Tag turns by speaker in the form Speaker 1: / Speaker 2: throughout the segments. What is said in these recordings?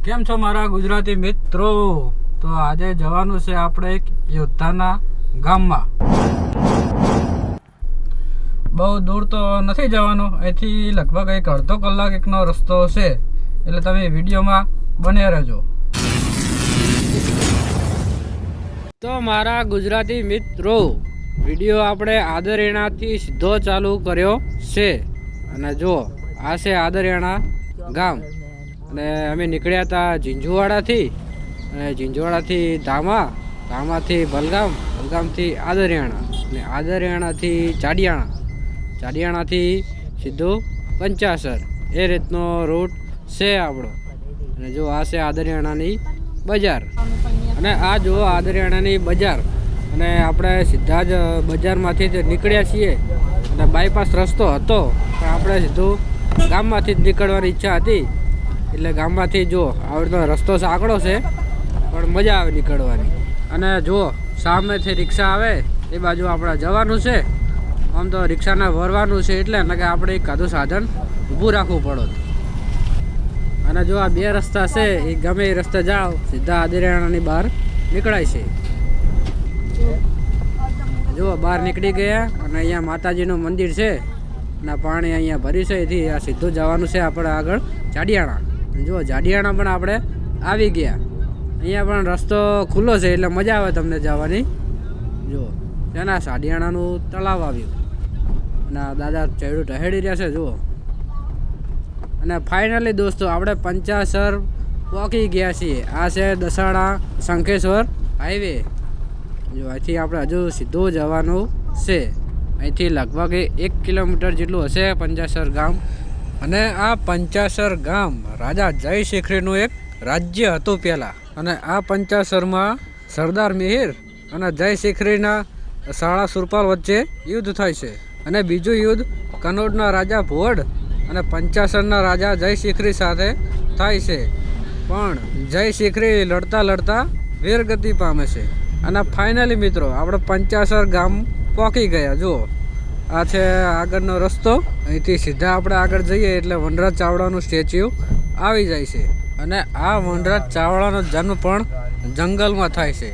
Speaker 1: કેમ છો મારા ગુજરાતી મિત્રો? તો આજે જવાનું છે આપણે એક યોદ્ધાના ગામમાં. બહુ દૂર તો નથી જવાનું, અહીંથી લગભગ એક અડધો કલાક એકનો રસ્તો છે, એટલે તમે વિડીયોમાં બન્યા રહેજો. તો મારા ગુજરાતી મિત્રો, વિડીયો આપણે આદરેણાથી સીધો ચાલુ કર્યો છે. અને જો આ છે આદરેણા ગામ. અને અમે નીકળ્યા હતા ઝીંઝુવાડાથી, અને ઝીંઝુવાડાથી ધામાથી બલગામ, બલગામથી આદરિયાણા, અને આદરિયાણાથી ચાડિયાણાથી સીધું પંચાસર. એ રીતનો રૂટ છે આપણો. અને જો આ છે આદરિયાણાની બજાર. અને આ જુઓ આદરિયાણાની બજાર. અને આપણે સીધા જ બજારમાંથી જ નીકળ્યા છીએ. અને બાયપાસ રસ્તો હતો, પણ આપણે સીધું ગામમાંથી જ નીકળવાની ઈચ્છા હતી, એટલે ગામમાંથી જો આવડતો રસ્તો સાંકડો છે, પણ મજા આવે નીકળવાની. અને જુઓ સામેથી રિક્ષા આવે એ બાજુ આપણે જવાનું છે. આમ તો રિક્ષાને વરવાનું છે, એટલે કે આપણે કાધું સાધન ઊભું રાખવું પડે. અને જો આ બે રસ્તા છે, એ ગમે એ રસ્તે જાઓ સીધા આદરિયાણાની બહાર નીકળાય છે. જુઓ બહાર નીકળી ગયા, અને અહીંયા માતાજીનું મંદિર છે, અને પાણી અહીંયા ભર્યું છે. એથી આ સીધું જવાનું છે આપણે આગળ ચાડિયાણા. જો જાડિયાણા પણ આપણે આવી ગયા. અહીંયા પણ રસ્તો ખુલ્લો છે, એટલે મજા આવે તમને જવાની. જો તેના સાડિયાણાનું તળાવ આવ્યું, અને દાદા ચેડું ટહેડી રહ્યા છે જુઓ. અને ફાઇનલી દોસ્તો આપણે પંચાસર પહોંચી ગયા છીએ. આ છે દસાડા શંખેશ્વર હાઈવે. જો અહીંથી આપણે હજુ સીધું જવાનું છે. અહીંથી લગભગ 1 કિલોમીટર જેટલું હશે પંચાસર ગામ. અને આ પંચાસર ગામ રાજા જયશિખરીનું એક રાજ્ય હતું પહેલાં. અને આ પંચાસરમાં સરદાર મિહિર અને જયશિખરીના શાળા સુરપાલ વચ્ચે યુદ્ધ થાય છે. અને બીજું યુદ્ધ કનોડના રાજા ભોડ અને પંચાસરના રાજા જયશિખરી સાથે થાય છે. પણ જયશિખરી લડતા વીરગતિ પામે છે. અને ફાઇનલી મિત્રો આપણે પંચાસર ગામ પહોંચી ગયા. જુઓ આ છે આગળનો રસ્તો. અહીંથી સીધા આપણે આગળ જઈએ એટલે વનરાજ ચાવડાનું સ્ટેચ્યુ આવી જાય છે. અને આ વનરાજ ચાવડાનો જન્મ પણ જંગલમાં થાય છે,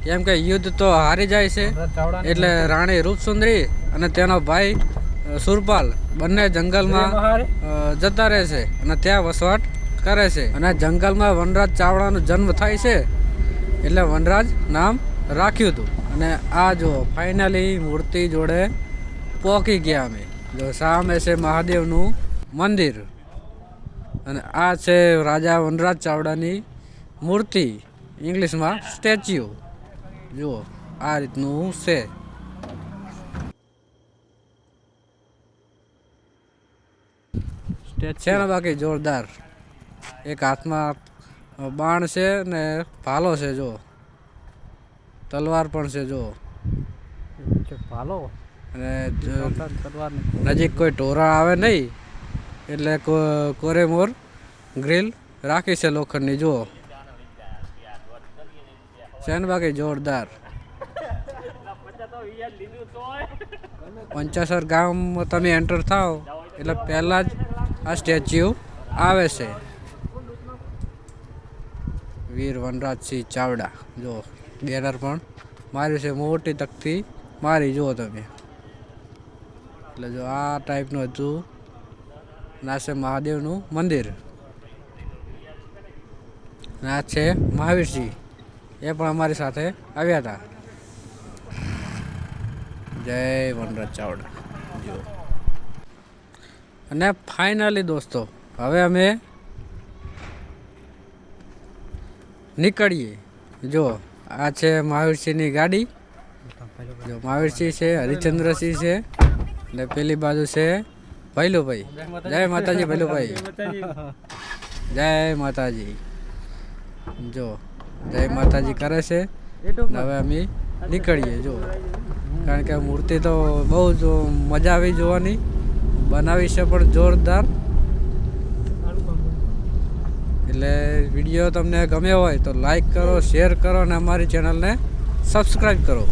Speaker 1: કેમ કે યુદ્ધ તો હારી જાય છે, એટલે રાણી રૂપસુંદરી અને તેનો ભાઈ સુરપાલ બંને જંગલમાં જતા રહે છે, અને ત્યાં વસવાટ કરે છે. અને જંગલમાં વનરાજ ચાવડાનો જન્મ થાય છે, એટલે વનરાજ નામ રાખ્યું હતું. અને આ જો ફાઇનલી મૂર્તિ જોડે પહોંચી ગયા અમે. જો સામે છે મહાદેવનું મંદિર, અને આ છે રાજા વનરાજ ચાવડાની મૂર્તિ, ઇંગ્લિશમાં સ્ટેચ્યુ. જુઓ આ રીતનું છે. છે ને બાકી જોરદાર. એક હાથમાં બાણ છે ને ભાલો છે. જો તલવાર પણ છે. જો ભાલો. અને નજીક કોઈ ઢોરા આવે નહીં, એટલે કોરેમોર ગ્રીલ રાખી છે લોખંડની. જુઓ છે ને બાકી જોરદાર. પંચાસર ગામ તમે એન્ટર થાવ એટલે પહેલાં જ આ સ્ટેચ્યુ આવે છે, વીર વનરાજસિંહ ચાવડા. જો બેનર પણ માર્યું છે, મોટી તકતી મારી. જુઓ તમે. એટલે જો આ ટાઈપનું હતું. ના છે મહાદેવનું મંદિર. આ છે મહાવીરસિંહ, એ પણ અમારી સાથે આવ્યા હતા. જય વનરાજ ચાવડા. જો અને ફાઇનલી દોસ્તો હવે અમે નીકળીએ. જો આ છે મહાવીરસિંહની ગાડી. જો મહાવીરસિંહ છે, હરિચંદ્રસિંહ છે, એટલે પેલી બાજુ છે ભૈલુભાઈ. જય માતાજી ભૈલુભાઈ. જય માતાજી. જો જય માતાજી કરે છે. હવે અમે નીકળીએ. જો કારણ કે મૂર્તિ તો બહુ જ મજા આવી જોવાની. બનાવી છે પણ જોરદાર. એટલે વિડીયો તમને ગમ્યો હોય તો લાઈક કરો, શેર કરો, અને અમારી ચેનલને સબસ્ક્રાઈબ કરો.